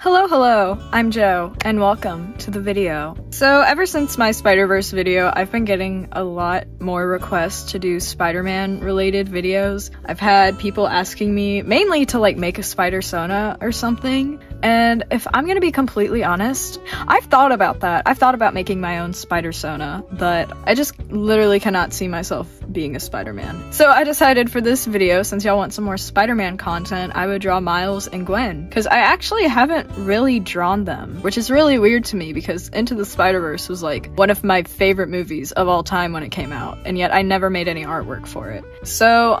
Hello, I'm Joe, and welcome to the video. So ever since my Spider-Verse video, I've been getting a lot more requests to do Spider-Man related videos. I've had people asking me mainly to like make a spider-sona or something, and if I'm gonna be completely honest, I've thought about that. I've thought about making my own spider-sona, but I just literally cannot see myself being a Spider-Man. So I decided for this video, since y'all want some more Spider-Man content, I would draw Miles and Gwen, because I actually haven't really drawn them, which is really weird to me because Into the Spider-Verse was like one of my favorite movies of all time when it came out, and yet I never made any artwork for it. So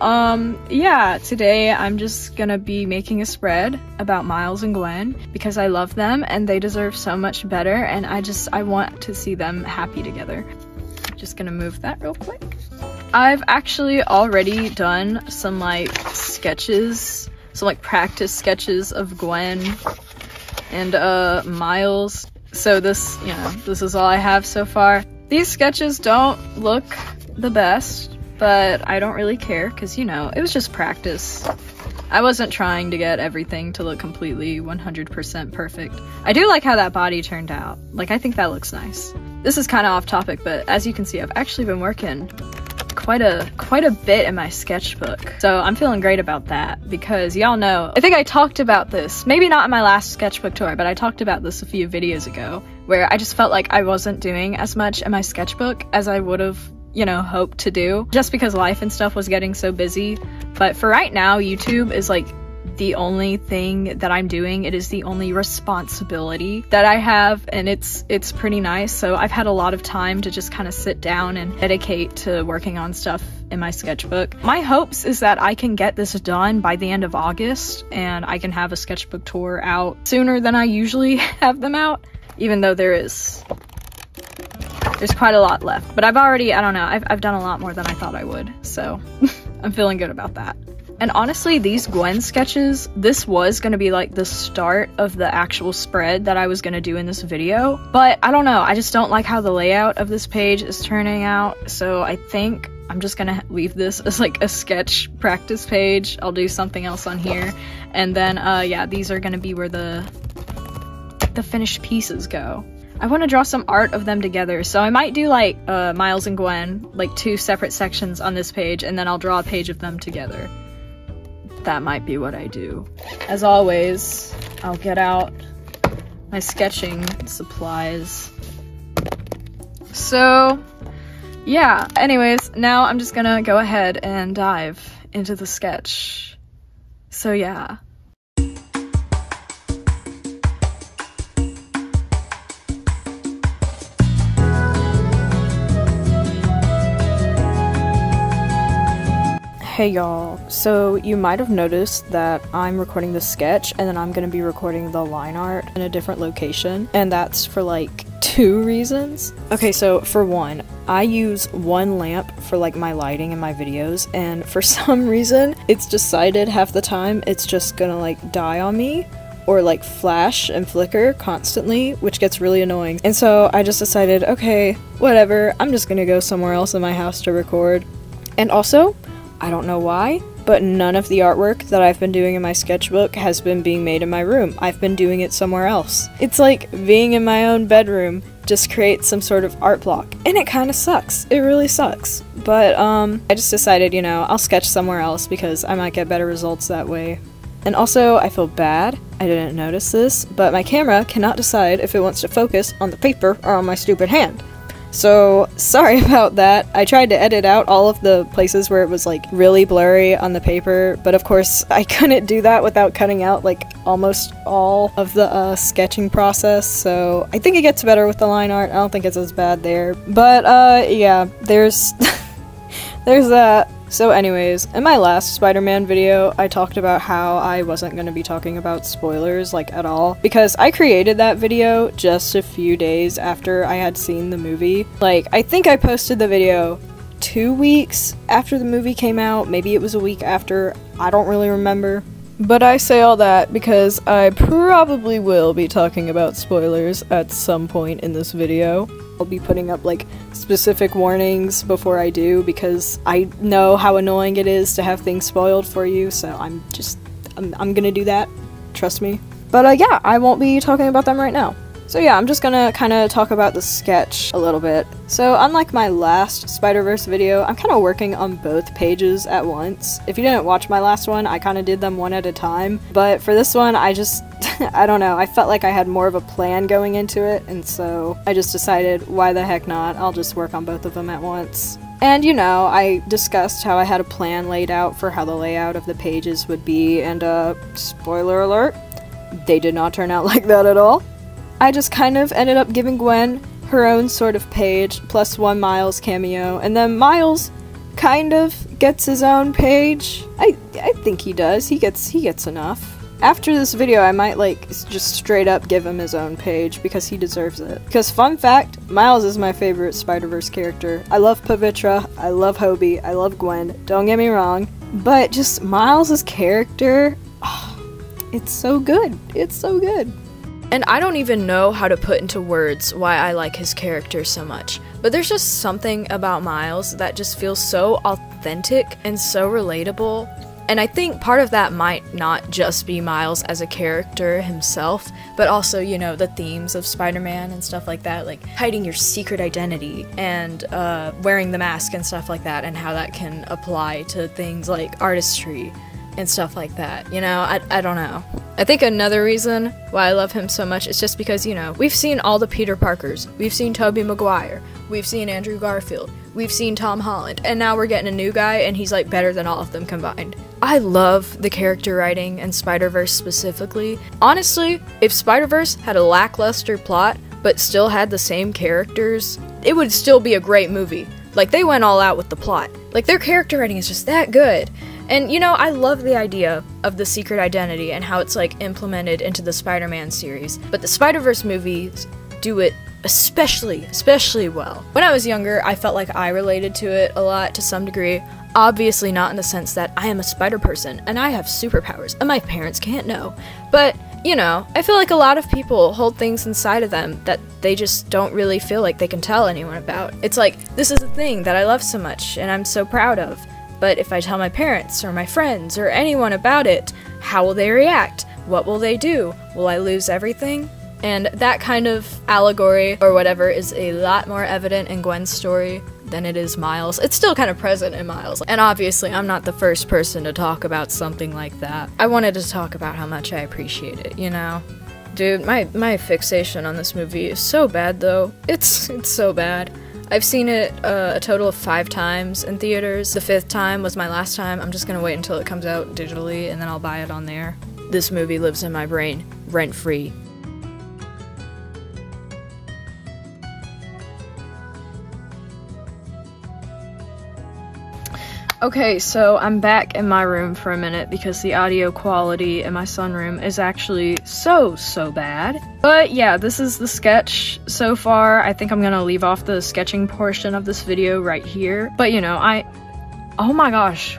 yeah, today I'm just gonna be making a spread about Miles and Gwen because I love them and they deserve so much better, and I want to see them happy together. Just gonna move that real quick. I've actually already done some like sketches, some like practice sketches of Gwen and Miles. So this is all I have so far. These sketches don't look the best, but I don't really care because, you know, it was just practice. I wasn't trying to get everything to look completely 100% perfect. I do like how that body turned out. Like, I think that looks nice. This is kind of off topic, but as you can see, I've actually been working quite a bit in my sketchbook. So I'm feeling great about that because y'all know, I think I talked about this, maybe not in my last sketchbook tour, but I talked about this a few videos ago, where I just felt like I wasn't doing as much in my sketchbook as I would have, you know, hoped to do, just because life and stuff was getting so busy. But for right now, YouTube is like the only thing that I'm doing. It is the only responsibility that I have, and it's pretty nice. So I've had a lot of time to just kind of sit down and dedicate to working on stuff in my sketchbook. My hopes is that I can get this done by the end of August and I can have a sketchbook tour out sooner than I usually have them out, even though there's quite a lot left. But I've already, I don't know, I've done a lot more than I thought I would, so I'm feeling good about that. And honestly, these Gwen sketches, this was going to be like the start of the actual spread that I was going to do in this video. But I don't know, I just don't like how the layout of this page is turning out. So I think I'm just going to leave this as like a sketch practice page. I'll do something else on here. And then, yeah, these are going to be where the finished pieces go. I want to draw some art of them together, so I might do like Miles and Gwen, like 2 separate sections on this page, and then I'll draw a page of them together. That might be what I do. As always, I'll get out my sketching supplies. So, yeah, anyways, now I'm just gonna go ahead and dive into the sketch. So yeah. Hey y'all, so you might have noticed that I'm recording the sketch and then I'm gonna be recording the line art in a different location, and that's for like 2 reasons. Okay, so for one, I use one lamp for like my lighting in my videos, and for some reason it's decided half the time it's just gonna like die on me or like flash and flicker constantly, which gets really annoying. And so I just decided, okay, whatever, I'm just gonna go somewhere else in my house to record. And also, I don't know why, but none of the artwork that I've been doing in my sketchbook has been being made in my room. I've been doing it somewhere else. It's like being in my own bedroom just creates some sort of art block, and it kind of sucks. It really sucks. But I just decided, you know, I'll sketch somewhere else because I might get better results that way. And also, I feel bad. I didn't notice this, but my camera cannot decide if it wants to focus on the paper or on my stupid hand. So, sorry about that. I tried to edit out all of the places where it was like really blurry on the paper, but of course I couldn't do that without cutting out like almost all of the sketching process, so I think it gets better with the line art. I don't think it's as bad there. But yeah, there's there's that. So anyways, in my last Spider-Man video, I talked about how I wasn't going to be talking about spoilers, like, at all, because I created that video just a few days after I had seen the movie. Like, I think I posted the video 2 weeks after the movie came out, maybe it was a week after, I don't really remember. But I say all that because I probably will be talking about spoilers at some point in this video. I'll be putting up like specific warnings before I do because I know how annoying it is to have things spoiled for you, so I'm gonna do that, trust me. But yeah, I won't be talking about them right now. So yeah, I'm just gonna kind of talk about the sketch a little bit. So unlike my last Spider-Verse video, I'm kind of working on both pages at once. If you didn't watch my last one, I kind of did them one at a time. But for this one, I just, I don't know, I felt like I had more of a plan going into it, and so I just decided, why the heck not, I'll just work on both of them at once. And you know, I discussed how I had a plan laid out for how the layout of the pages would be, and spoiler alert, they did not turn out like that at all. I just kind of ended up giving Gwen her own sort of page, plus one Miles cameo, and then Miles kind of gets his own page. I think he does. He gets enough. After this video, I might like just straight up give him his own page because he deserves it. Because fun fact, Miles is my favorite Spider-Verse character. I love Pavitra, I love Hobie, I love Gwen, don't get me wrong, but just Miles' character, oh, it's so good. It's so good. And I don't even know how to put into words why I like his character so much, but there's just something about Miles that just feels so authentic and so relatable. And I think part of that might not just be Miles as a character himself, but also, you know, the themes of Spider-Man and stuff like that, like hiding your secret identity and wearing the mask and stuff like that, and how that can apply to things like artistry and stuff like that, you know. I don't know. I think another reason why I love him so much is just because, you know, we've seen all the Peter Parkers, we've seen Tobey Maguire, we've seen Andrew Garfield, we've seen Tom Holland, and now we're getting a new guy and he's like better than all of them combined. I love the character writing in Spider-Verse specifically. Honestly, if Spider-Verse had a lackluster plot but still had the same characters, it would still be a great movie. Like, they went all out with the plot. Like, their character writing is just that good. And, you know, I love the idea of the secret identity and how it's, like, implemented into the Spider-Man series. But the Spider-Verse movies do it especially well. When I was younger, I felt like I related to it a lot to some degree. Obviously not in the sense that I am a spider person and I have superpowers and my parents can't know. But, you know, I feel like a lot of people hold things inside of them that they just don't really feel like they can tell anyone about. It's like, this is a thing that I love so much and I'm so proud of. But if I tell my parents or my friends or anyone about it, how will they react? What will they do? Will I lose everything? And that kind of allegory or whatever is a lot more evident in Gwen's story than it is Miles. It's still kind of present in Miles. And obviously, I'm not the first person to talk about something like that. I wanted to talk about how much I appreciate it, you know? Dude, my fixation on this movie is so bad, though. It's so bad. I've seen it a total of 5 times in theaters. The 5th time was my last time. I'm just gonna wait until it comes out digitally, and then I'll buy it on there. This movie lives in my brain, rent-free. Okay, so I'm back in my room for a minute because the audio quality in my sunroom is actually so bad. But yeah, this is the sketch so far. I think I'm gonna leave off the sketching portion of this video right here. But you know, oh my gosh.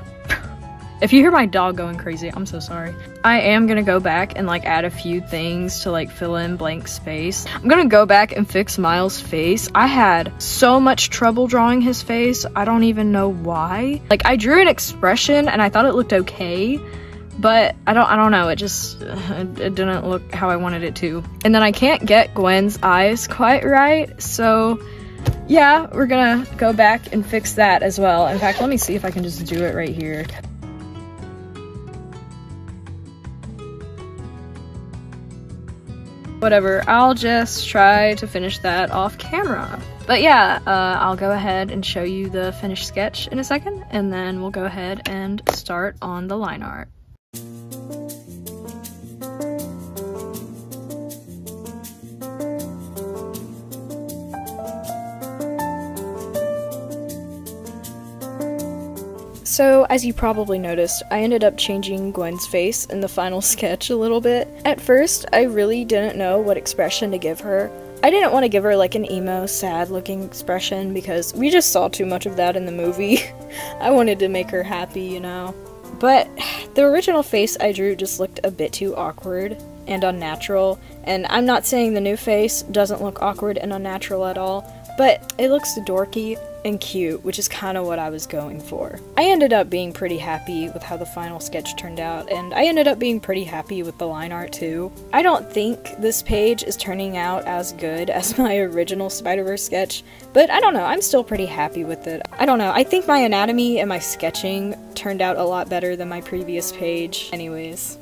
If you hear my dog going crazy, I'm so sorry. I am gonna go back and like add a few things to like fill in blank space. I'm gonna go back and fix Miles' face. I had so much trouble drawing his face. I don't even know why. Like, I drew an expression and I thought it looked okay, but I don't know, it just, it didn't look how I wanted it to. And then I can't get Gwen's eyes quite right, so yeah, we're gonna go back and fix that as well. In fact, let me see if I can just do it right here. Whatever, I'll just try to finish that off camera. But yeah, I'll go ahead and show you the finished sketch in a second, and then we'll go ahead and start on the line art. So, as you probably noticed, I ended up changing Gwen's face in the final sketch a little bit. At first, I really didn't know what expression to give her. I didn't want to give her like an emo, sad-looking expression because we just saw too much of that in the movie. I wanted to make her happy, you know. But the original face I drew just looked a bit too awkward and unnatural, and I'm not saying the new face doesn't look awkward and unnatural at all, but it looks dorky. and cute, which is kind of what I was going for. I ended up being pretty happy with how the final sketch turned out, and I ended up being pretty happy with the line art too. I don't think this page is turning out as good as my original Spider-Verse sketch, but I don't know, I'm still pretty happy with it. I don't know, I think my anatomy and my sketching turned out a lot better than my previous page. Anyways.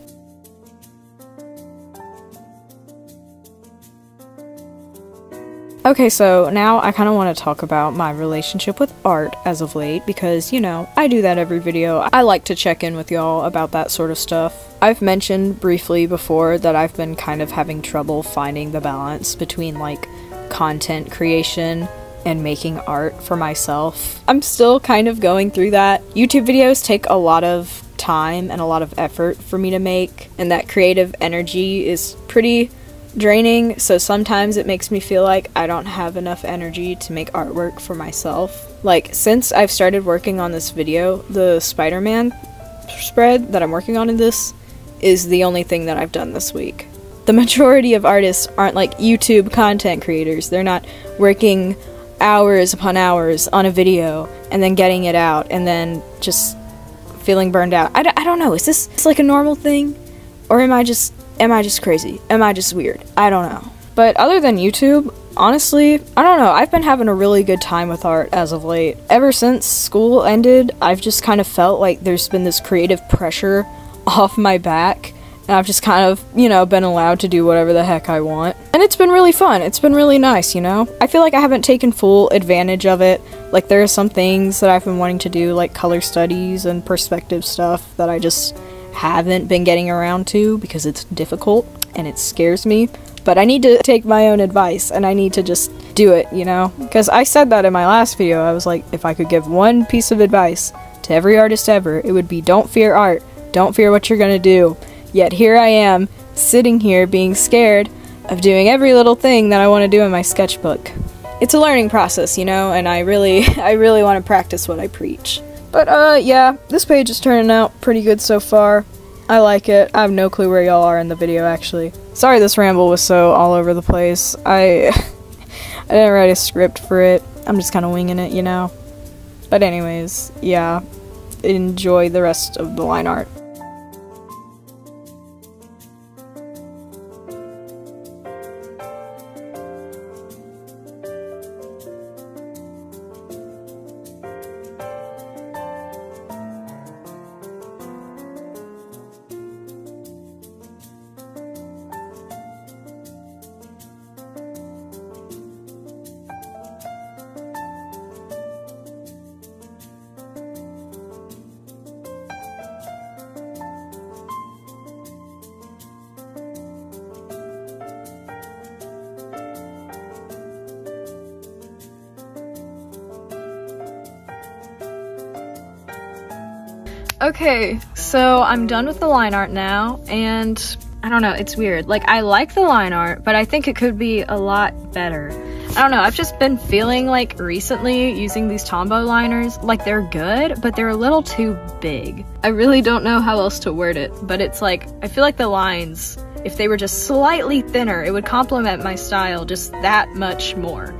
Okay, so now I kind of want to talk about my relationship with art as of late because, you know, I do that every video. I like to check in with y'all about that sort of stuff. I've mentioned briefly before that I've been kind of having trouble finding the balance between, like, content creation and making art for myself. I'm still kind of going through that. YouTube videos take a lot of time and a lot of effort for me to make, and that creative energy is pretty draining, so sometimes it makes me feel like I don't have enough energy to make artwork for myself. Like, since I've started working on this video, the Spider-Man spread that I'm working on in this is the only thing that I've done this week. The majority of artists aren't like YouTube content creators. They're not working hours upon hours on a video and then getting it out and then just feeling burned out. I don't know, is this like a normal thing? Or am I just crazy? Am I just weird? I don't know. But other than YouTube, honestly, I don't know, I've been having a really good time with art as of late. Ever since school ended, I've just kind of felt like there's been this creative pressure off my back, and I've just kind of, you know, been allowed to do whatever the heck I want. And it's been really fun. It's been really nice, you know? I feel like I haven't taken full advantage of it. Like, there are some things that I've been wanting to do, like color studies and perspective stuff, that I just haven't been getting around to because it's difficult and it scares me. But I need to take my own advice and I need to just do it, you know? Because I said that in my last video. I was like, if I could give one piece of advice to every artist ever, it would be don't fear art. Don't fear what you're gonna do. Yet here I am, sitting here being scared of doing every little thing that I want to do in my sketchbook. It's a learning process, you know, and I really want to practice what I preach. But, yeah, this page is turning out pretty good so far. I like it. I have no clue where y'all are in the video, actually. Sorry this ramble was so all over the place. I didn't write a script for it. I'm just kind of winging it, you know? But anyways, yeah, enjoy the rest of the line art. Okay, so I'm done with the line art now, and I don't know, it's weird. Like, I like the line art, but I think it could be a lot better. I don't know, I've just been feeling like recently using these tombow liners, like they're good, but they're a little too big. I really don't know how else to word it, but it's like, I feel like the lines, if they were just slightly thinner, it would complement my style just that much more.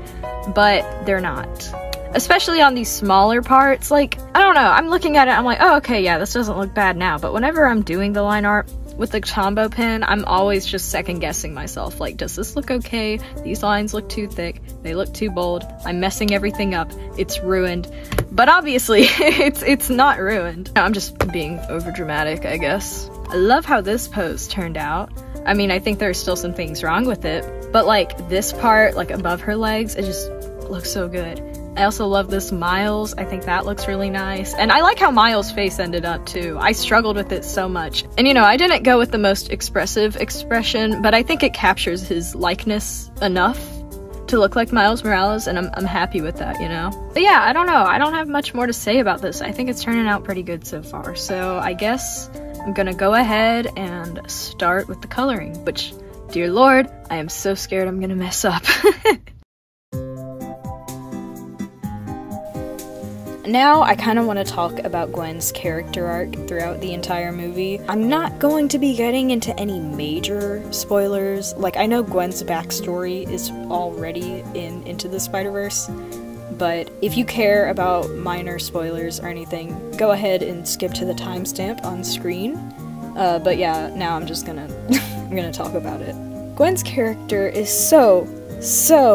But they're not. Especially on these smaller parts, like, I don't know, I'm looking at it, I'm like, oh, okay, yeah, this doesn't look bad now, but whenever I'm doing the line art with the tombow pen, I'm always just second-guessing myself, like, does this look okay? These lines look too thick, they look too bold, I'm messing everything up, it's ruined. But obviously, it's not ruined. I'm just being overdramatic, I guess. I love how this pose turned out. I mean, I think there's still some things wrong with it, but, like, this part, like, above her legs, it just looks so good. I also love this Miles. I think that looks really nice. And I like how Miles' face ended up too. I struggled with it so much. And you know, I didn't go with the most expressive expression, but I think it captures his likeness enough to look like Miles Morales, and I'm happy with that, you know? But yeah, I don't know. I don't have much more to say about this. I think it's turning out pretty good so far. So I guess I'm gonna go ahead and start with the coloring, which, dear Lord, I am so scared I'm gonna mess up. Now, I kind of want to talk about Gwen's character arc throughout the entire movie. I'm not going to be getting into any major spoilers. Like, I know Gwen's backstory is already in Into the Spider-Verse, but if you care about minor spoilers or anything, go ahead and skip to the timestamp on screen. But yeah, now I'm just gonna I'm gonna talk about it. Gwen's character is so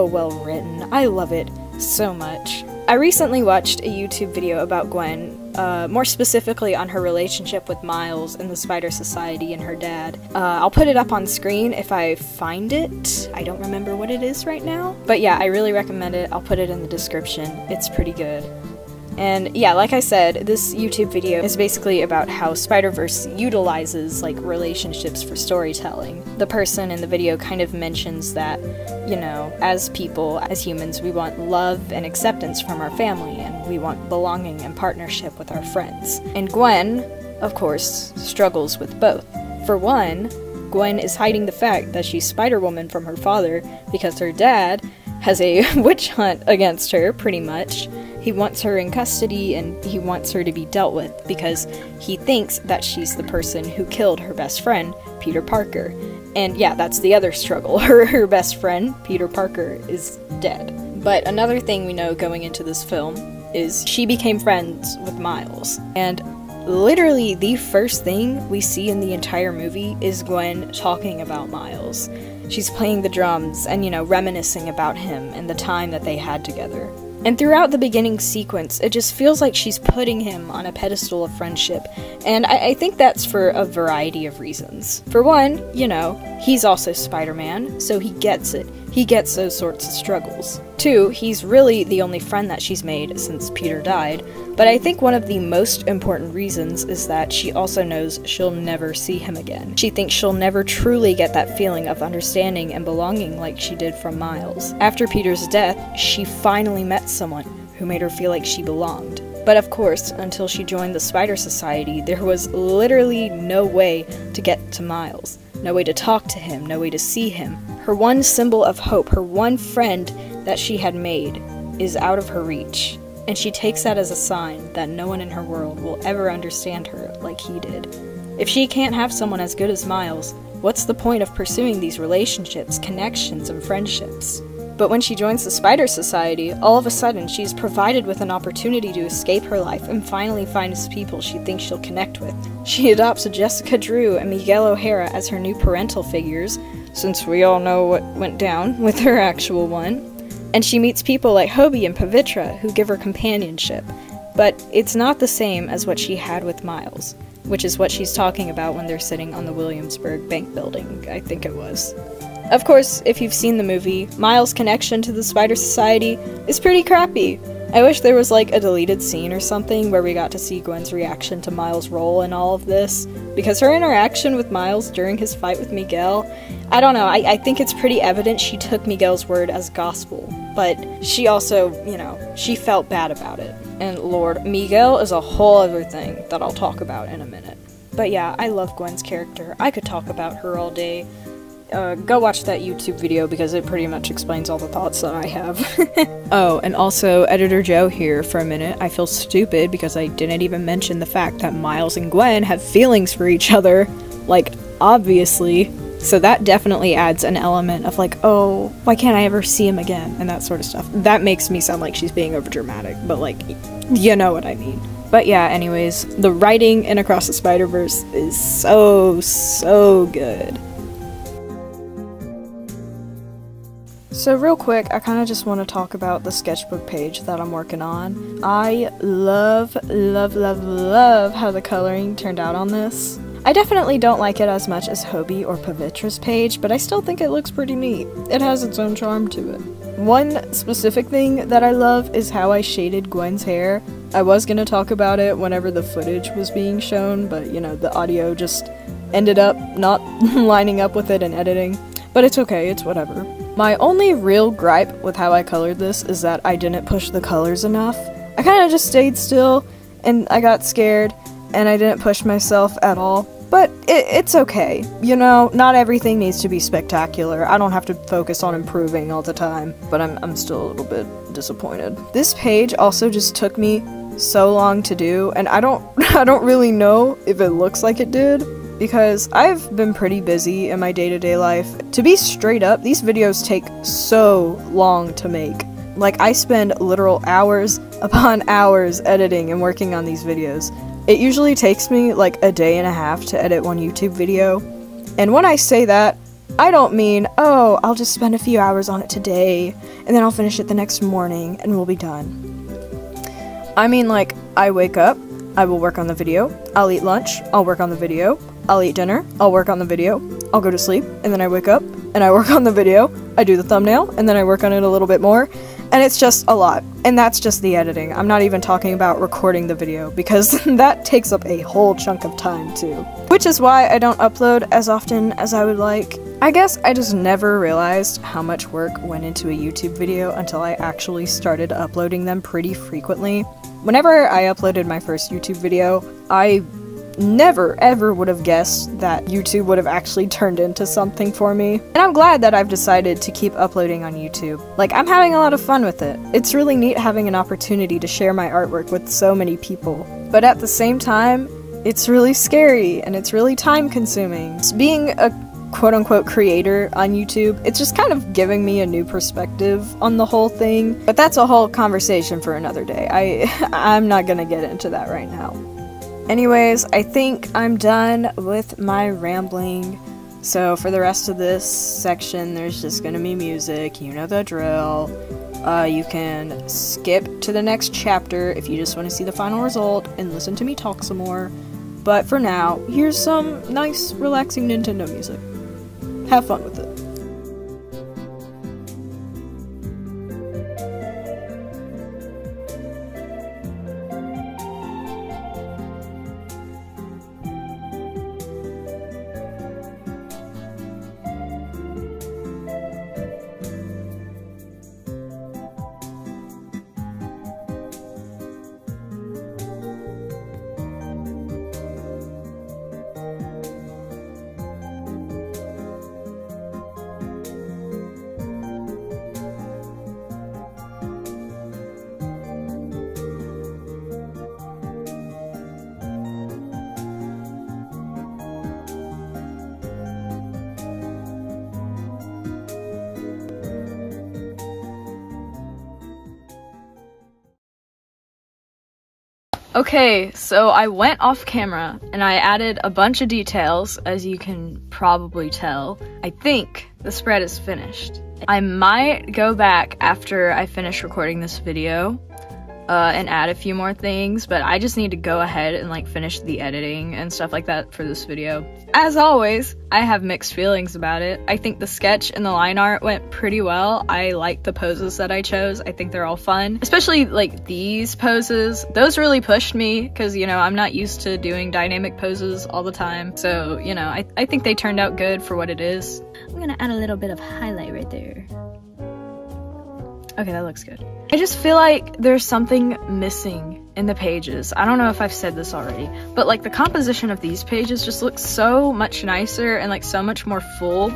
well written. I love it so much. I recently watched a YouTube video about Gwen, more specifically on her relationship with Miles and the Spider Society and her dad. I'll put it up on screen if I find it. I don't remember what it is right now. But yeah, I really recommend it. I'll put it in the description. It's pretty good. And yeah, like I said, this YouTube video is basically about how Spider-Verse utilizes, like, relationships for storytelling. The person in the video kind of mentions that, you know, as people, as humans, we want love and acceptance from our family, and we want belonging and partnership with our friends. And Gwen, of course, struggles with both. For one, Gwen is hiding the fact that she's Spider-Woman from her father because her dad has a witch hunt against her, pretty much. He wants her in custody, and he wants her to be dealt with because he thinks that she's the person who killed her best friend, Peter Parker. And yeah, that's the other struggle. Her best friend, Peter Parker, is dead. But another thing we know going into this film is she became friends with Miles. And literally the first thing we see in the entire movie is Gwen talking about Miles. She's playing the drums and, you know, reminiscing about him and the time that they had together. And throughout the beginning sequence, it just feels like she's putting him on a pedestal of friendship, and I think that's for a variety of reasons. For one, you know, he's also Spider-Man, so he gets it. He gets those sorts of struggles. Two, he's really the only friend that she's made since Peter died, but I think one of the most important reasons is that she also knows she'll never see him again. She thinks she'll never truly get that feeling of understanding and belonging like she did from Miles. After Peter's death, she finally met someone who made her feel like she belonged. But of course, until she joined the Spider Society, there was literally no way to get to Miles. No way to talk to him, no way to see him. Her one symbol of hope, her one friend that she had made, is out of her reach. And she takes that as a sign that no one in her world will ever understand her like he did. If she can't have someone as good as Miles, what's the point of pursuing these relationships, connections, and friendships? But when she joins the Spider Society, all of a sudden she's provided with an opportunity to escape her life and finally finds people she thinks she'll connect with. She adopts Jessica Drew and Miguel O'Hara as her new parental figures, since we all know what went down with her actual one. And she meets people like Hobie and Pavitra who give her companionship. But it's not the same as what she had with Miles, which is what she's talking about when they're sitting on the Williamsburg Bank building, I think it was. Of course, if you've seen the movie, Miles' connection to the Spider Society is pretty crappy. I wish there was like a deleted scene or something where we got to see Gwen's reaction to Miles' role in all of this, because her interaction with Miles during his fight with Miguel, I don't know, I think it's pretty evident she took Miguel's word as gospel, but she also, you know, she felt bad about it. And Lord, Miguel is a whole other thing that I'll talk about in a minute. But yeah, I love Gwen's character. I could talk about her all day. Go watch that YouTube video because it pretty much explains all the thoughts that I have. Oh, and also, Editor Joe here for a minute. I feel stupid because I didn't even mention the fact that Miles and Gwen have feelings for each other. Like, obviously. So that definitely adds an element of like, oh, why can't I ever see him again? And that sort of stuff. That makes me sound like she's being overdramatic, but like, you know what I mean. But yeah, anyways, the writing in Across the Spider-Verse is so good. So real quick, I kind of just want to talk about the sketchbook page that I'm working on. I love how the coloring turned out on this. I definitely don't like it as much as Hobie or Pavitra's page, but I still think it looks pretty neat. It has its own charm to it. One specific thing that I love is how I shaded Gwen's hair. I was gonna talk about it whenever the footage was being shown, but you know, the audio just ended up not lining up with it in editing. But it's okay, it's whatever. My only real gripe with how I colored this is that I didn't push the colors enough. I kind of just stayed still, and I got scared, and I didn't push myself at all. But it's okay. You know, not everything needs to be spectacular. I don't have to focus on improving all the time, but I'm still a little bit disappointed. This page also just took me so long to do, and I don't really know if it looks like it did, because I've been pretty busy in my day-to-day life. To be straight up, these videos take so long to make. Like, I spend literal hours upon hours editing and working on these videos. It usually takes me like a day and a half to edit one YouTube video. And when I say that, I don't mean, oh, I'll just spend a few hours on it today, and then I'll finish it the next morning, and we'll be done. I mean, like, I wake up, I will work on the video, I'll eat lunch, I'll work on the video, I'll eat dinner, I'll work on the video, I'll go to sleep, and then I wake up, and I work on the video, I do the thumbnail, and then I work on it a little bit more, and it's just a lot. And that's just the editing. I'm not even talking about recording the video, because that takes up a whole chunk of time too. Which is why I don't upload as often as I would like. I guess I just never realized how much work went into a YouTube video until I actually started uploading them pretty frequently. Whenever I uploaded my first YouTube video, I never ever would have guessed that YouTube would have actually turned into something for me. And I'm glad that I've decided to keep uploading on YouTube. Like, I'm having a lot of fun with it. It's really neat having an opportunity to share my artwork with so many people. But at the same time, it's really scary and it's really time consuming. Being a quote-unquote creator on YouTube, it's just kind of giving me a new perspective on the whole thing. But that's a whole conversation for another day. I'm not gonna get into that right now. Anyways, I think I'm done with my rambling. So for the rest of this section, there's just gonna be music, you know the drill. You can skip to the next chapter if you just want to see the final result and listen to me talk some more. But for now, here's some nice, relaxing Nintendo music. Have fun with it. Okay, so I went off camera and I added a bunch of details, as you can probably tell. I think the spread is finished. I might go back after I finish recording this video and add a few more things, but I just need to go ahead and like finish the editing and stuff like that for this video. As always, I have mixed feelings about it. I think the sketch and the line art went pretty well. I like the poses that I chose. I think they're all fun, especially like these poses. Those really pushed me because, you know, I'm not used to doing dynamic poses all the time. So, you know, I think they turned out good for what it is. I'm gonna add a little bit of highlight right there. Okay, that looks good. I just feel like there's something missing in the pages. I don't know if I've said this already, but like the composition of these pages just looks so much nicer and like so much more full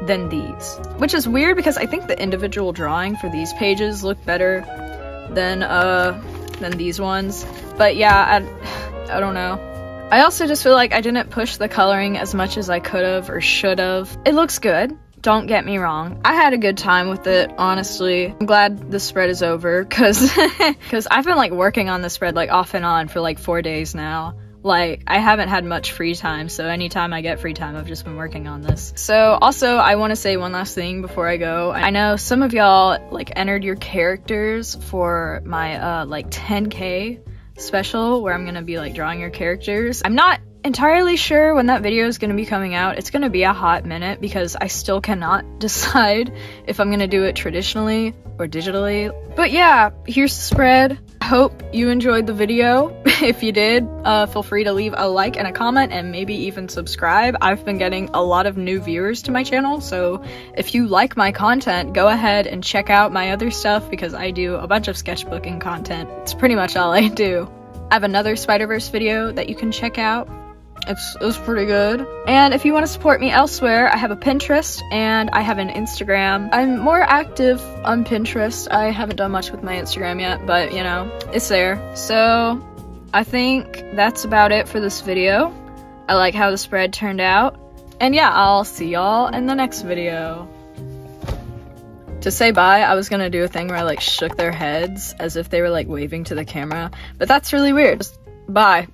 than these. Which is weird because I think the individual drawing for these pages look better than these ones. But yeah, I don't know. I also just feel like I didn't push the coloring as much as I could have or should have. It looks good. Don't get me wrong. I had a good time with it, honestly. I'm glad the spread is over, cause I've been like working on the spread like off and on for like 4 days now. Like, I haven't had much free time, so anytime I get free time, I've just been working on this. So, also, I want to say one last thing before I go. I know some of y'all like entered your characters for my like 10K special, where I'm gonna be like drawing your characters. I'm not entirely sure when that video is going to be coming out. It's going to be a hot minute because I still cannot decide if I'm going to do it traditionally or digitally. But yeah, here's the spread. I hope you enjoyed the video. If you did, feel free to leave a like and a comment and maybe even subscribe. I've been getting a lot of new viewers to my channel, so if you like my content, go ahead and check out my other stuff because I do a bunch of sketchbooking content. It's pretty much all I do. I have another Spider-Verse video that you can check out. It was pretty good. And if you want to support me elsewhere, I have a Pinterest and I have an Instagram. I'm more active on Pinterest. I haven't done much with my Instagram yet, but you know, it's there. So I think that's about it for this video. I like how the spread turned out. And yeah, I'll see y'all in the next video. To say bye, I was gonna do a thing where I like shook their heads as if they were like waving to the camera, but that's really weird. Just bye.